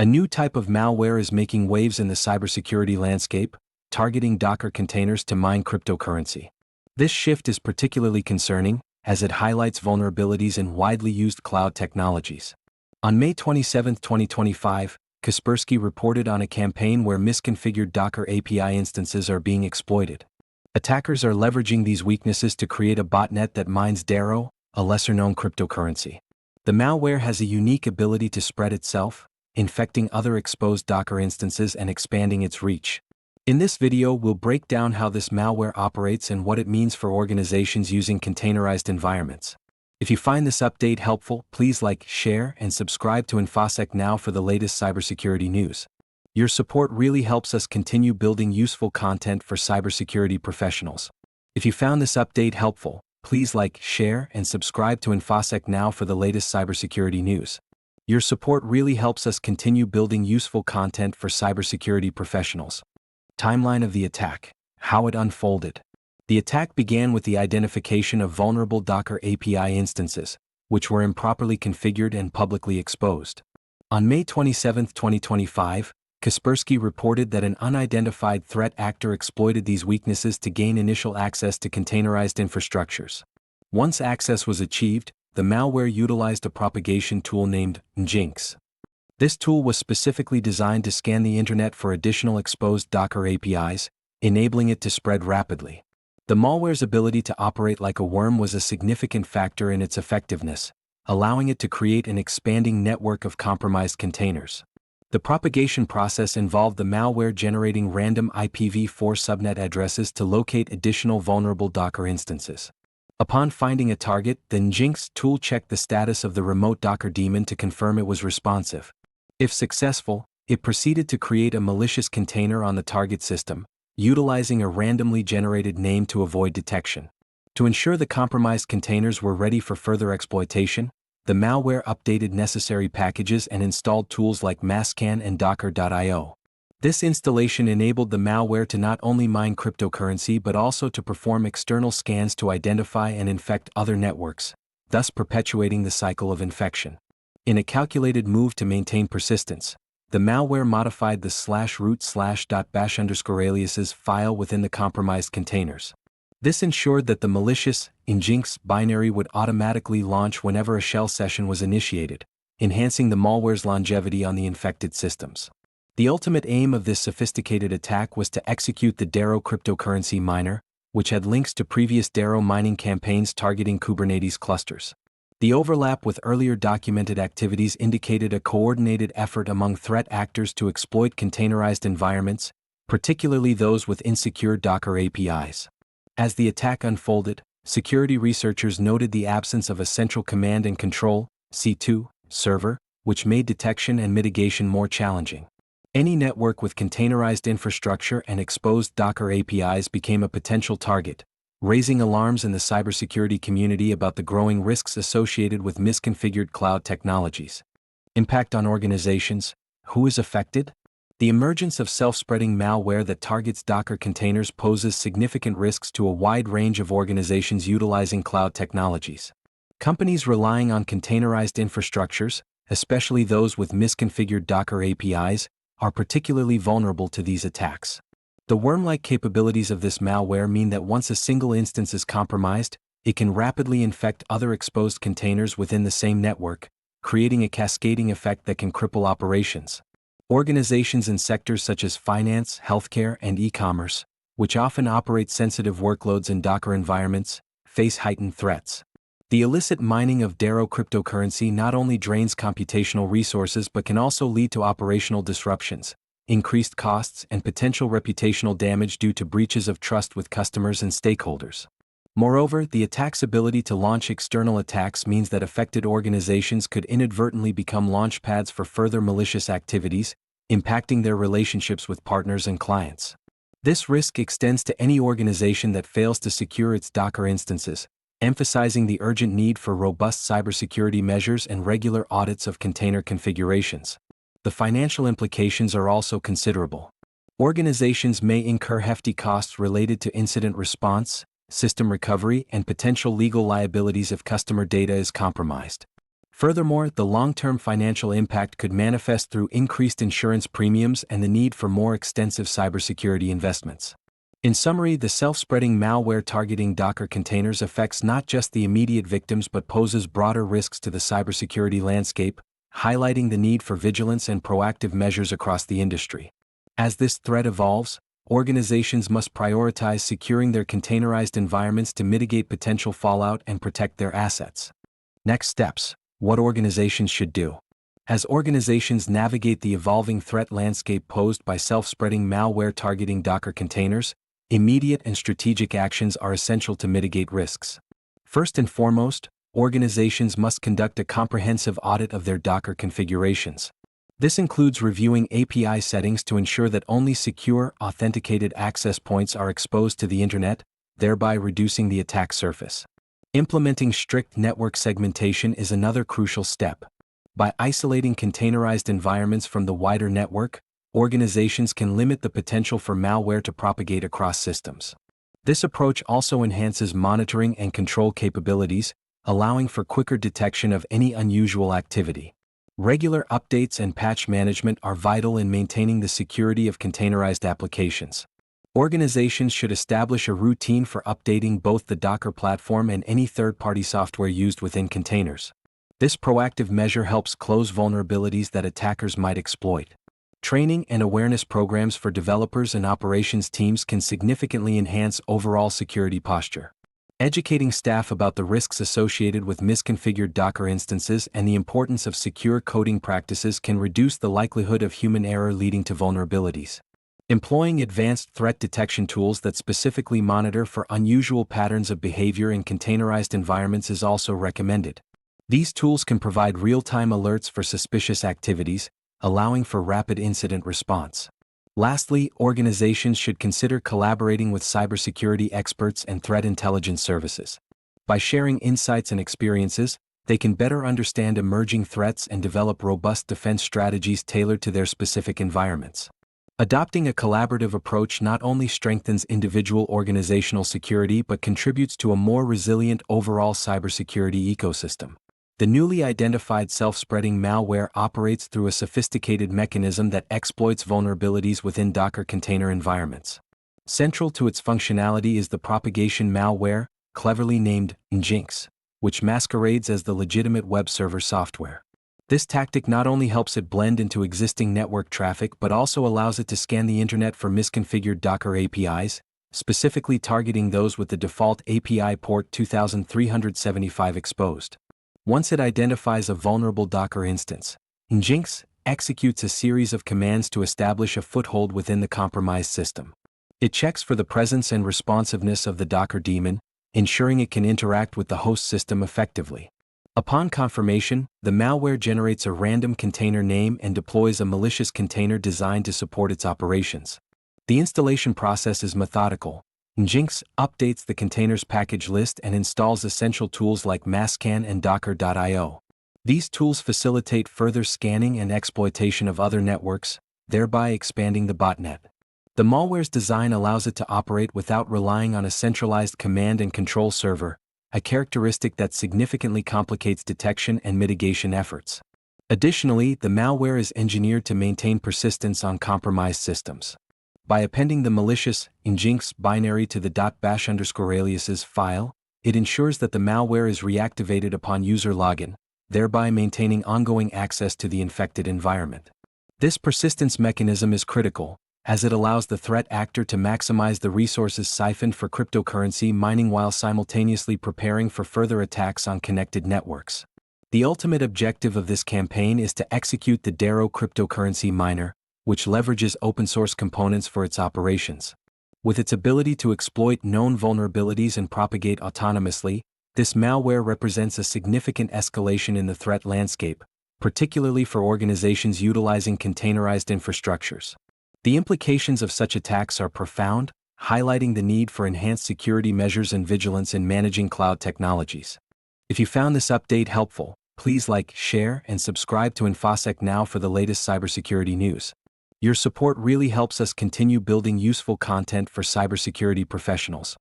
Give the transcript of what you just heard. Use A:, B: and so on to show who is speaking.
A: A new type of malware is making waves in the cybersecurity landscape, targeting Docker containers to mine cryptocurrency. This shift is particularly concerning, as it highlights vulnerabilities in widely used cloud technologies. On May 27, 2025, Kaspersky reported on a campaign where misconfigured Docker API instances are being exploited. Attackers are leveraging these weaknesses to create a botnet that mines Dero, a lesser-known cryptocurrency. The malware has a unique ability to spread itself, infecting other exposed Docker instances and expanding its reach. In this video, we'll break down how this malware operates and what it means for organizations using containerized environments. If you find this update helpful, please like, share, and subscribe to Infosec now for the latest cybersecurity news. Your support really helps us continue building useful content for cybersecurity professionals. If you found this update helpful, please like, share, and subscribe to Infosec now for the latest cybersecurity news. Your support really helps us continue building useful content for cybersecurity professionals. Timeline of the attack. How it unfolded. The attack began with the identification of vulnerable Docker API instances, which were improperly configured and publicly exposed. On May 27, 2025, Kaspersky reported that an unidentified threat actor exploited these weaknesses to gain initial access to containerized infrastructures. Once access was achieved, the malware utilized a propagation tool named Jinx. This tool was specifically designed to scan the internet for additional exposed Docker APIs, enabling it to spread rapidly. The malware's ability to operate like a worm was a significant factor in its effectiveness, allowing it to create an expanding network of compromised containers. The propagation process involved the malware generating random IPv4 subnet addresses to locate additional vulnerable Docker instances. Upon finding a target, the Jinx tool checked the status of the remote Docker daemon to confirm it was responsive. If successful, it proceeded to create a malicious container on the target system, utilizing a randomly generated name to avoid detection. To ensure the compromised containers were ready for further exploitation, the malware updated necessary packages and installed tools like masscan and docker.io. This installation enabled the malware to not only mine cryptocurrency but also to perform external scans to identify and infect other networks, thus perpetuating the cycle of infection. In a calculated move to maintain persistence, the malware modified the /root/.bash_aliases file within the compromised containers. This ensured that the malicious Jinx binary would automatically launch whenever a shell session was initiated, enhancing the malware's longevity on the infected systems. The ultimate aim of this sophisticated attack was to execute the Dero cryptocurrency miner, which had links to previous Dero mining campaigns targeting Kubernetes clusters. The overlap with earlier documented activities indicated a coordinated effort among threat actors to exploit containerized environments, particularly those with insecure Docker APIs. As the attack unfolded, security researchers noted the absence of a central command and control (C2) server, which made detection and mitigation more challenging. Any network with containerized infrastructure and exposed Docker APIs became a potential target, raising alarms in the cybersecurity community about the growing risks associated with misconfigured cloud technologies. Impact on organizations. Who is affected? The emergence of self-spreading malware that targets Docker containers poses significant risks to a wide range of organizations utilizing cloud technologies. Companies relying on containerized infrastructures, especially those with misconfigured Docker APIs, are particularly vulnerable to these attacks. The worm-like capabilities of this malware mean that once a single instance is compromised, it can rapidly infect other exposed containers within the same network, creating a cascading effect that can cripple operations. Organizations in sectors such as finance, healthcare, and e-commerce, which often operate sensitive workloads in Docker environments, face heightened threats. The illicit mining of Dero cryptocurrency not only drains computational resources but can also lead to operational disruptions, increased costs, and potential reputational damage due to breaches of trust with customers and stakeholders. Moreover, the attack's ability to launch external attacks means that affected organizations could inadvertently become launchpads for further malicious activities, impacting their relationships with partners and clients. This risk extends to any organization that fails to secure its Docker instances, emphasizing the urgent need for robust cybersecurity measures and regular audits of container configurations. The financial implications are also considerable. Organizations may incur hefty costs related to incident response, system recovery, and potential legal liabilities if customer data is compromised. Furthermore, the long-term financial impact could manifest through increased insurance premiums and the need for more extensive cybersecurity investments. In summary, the self-spreading malware targeting Docker containers affects not just the immediate victims but poses broader risks to the cybersecurity landscape, highlighting the need for vigilance and proactive measures across the industry. As this threat evolves, organizations must prioritize securing their containerized environments to mitigate potential fallout and protect their assets. Next steps: what organizations should do. As organizations navigate the evolving threat landscape posed by self-spreading malware targeting Docker containers, immediate and strategic actions are essential to mitigate risks. First and foremost, organizations must conduct a comprehensive audit of their Docker configurations. This includes reviewing API settings to ensure that only secure, authenticated access points are exposed to the internet, thereby reducing the attack surface. Implementing strict network segmentation is another crucial step. By isolating containerized environments from the wider network, organizations can limit the potential for malware to propagate across systems. This approach also enhances monitoring and control capabilities, allowing for quicker detection of any unusual activity. Regular updates and patch management are vital in maintaining the security of containerized applications. Organizations should establish a routine for updating both the Docker platform and any third-party software used within containers. This proactive measure helps close vulnerabilities that attackers might exploit. Training and awareness programs for developers and operations teams can significantly enhance overall security posture. Educating staff about the risks associated with misconfigured Docker instances and the importance of secure coding practices can reduce the likelihood of human error leading to vulnerabilities. Employing advanced threat detection tools that specifically monitor for unusual patterns of behavior in containerized environments is also recommended. These tools can provide real-time alerts for suspicious activities, allowing for rapid incident response. Lastly, organizations should consider collaborating with cybersecurity experts and threat intelligence services. By sharing insights and experiences, they can better understand emerging threats and develop robust defense strategies tailored to their specific environments. Adopting a collaborative approach not only strengthens individual organizational security but contributes to a more resilient overall cybersecurity ecosystem. The newly identified self-spreading malware operates through a sophisticated mechanism that exploits vulnerabilities within Docker container environments. Central to its functionality is the propagation malware, cleverly named Nginx, which masquerades as the legitimate web server software. This tactic not only helps it blend into existing network traffic but also allows it to scan the internet for misconfigured Docker APIs, specifically targeting those with the default API port 2375 exposed. Once it identifies a vulnerable Docker instance, Nginx executes a series of commands to establish a foothold within the compromised system. It checks for the presence and responsiveness of the Docker daemon, ensuring it can interact with the host system effectively. Upon confirmation, the malware generates a random container name and deploys a malicious container designed to support its operations. The installation process is methodical. Nginx updates the container's package list and installs essential tools like masscan and docker.io. These tools facilitate further scanning and exploitation of other networks, thereby expanding the botnet. The malware's design allows it to operate without relying on a centralized command and control server, a characteristic that significantly complicates detection and mitigation efforts. Additionally, the malware is engineered to maintain persistence on compromised systems. By appending the malicious Nginx binary to the .bash_aliases file, it ensures that the malware is reactivated upon user login, thereby maintaining ongoing access to the infected environment. This persistence mechanism is critical, as it allows the threat actor to maximize the resources siphoned for cryptocurrency mining while simultaneously preparing for further attacks on connected networks. The ultimate objective of this campaign is to execute the Dero cryptocurrency miner, which leverages open-source components for its operations. With its ability to exploit known vulnerabilities and propagate autonomously, this malware represents a significant escalation in the threat landscape, particularly for organizations utilizing containerized infrastructures. The implications of such attacks are profound, highlighting the need for enhanced security measures and vigilance in managing cloud technologies. If you found this update helpful, please like, share, and subscribe to Infosec now for the latest cybersecurity news. Your support really helps us continue building useful content for cybersecurity professionals.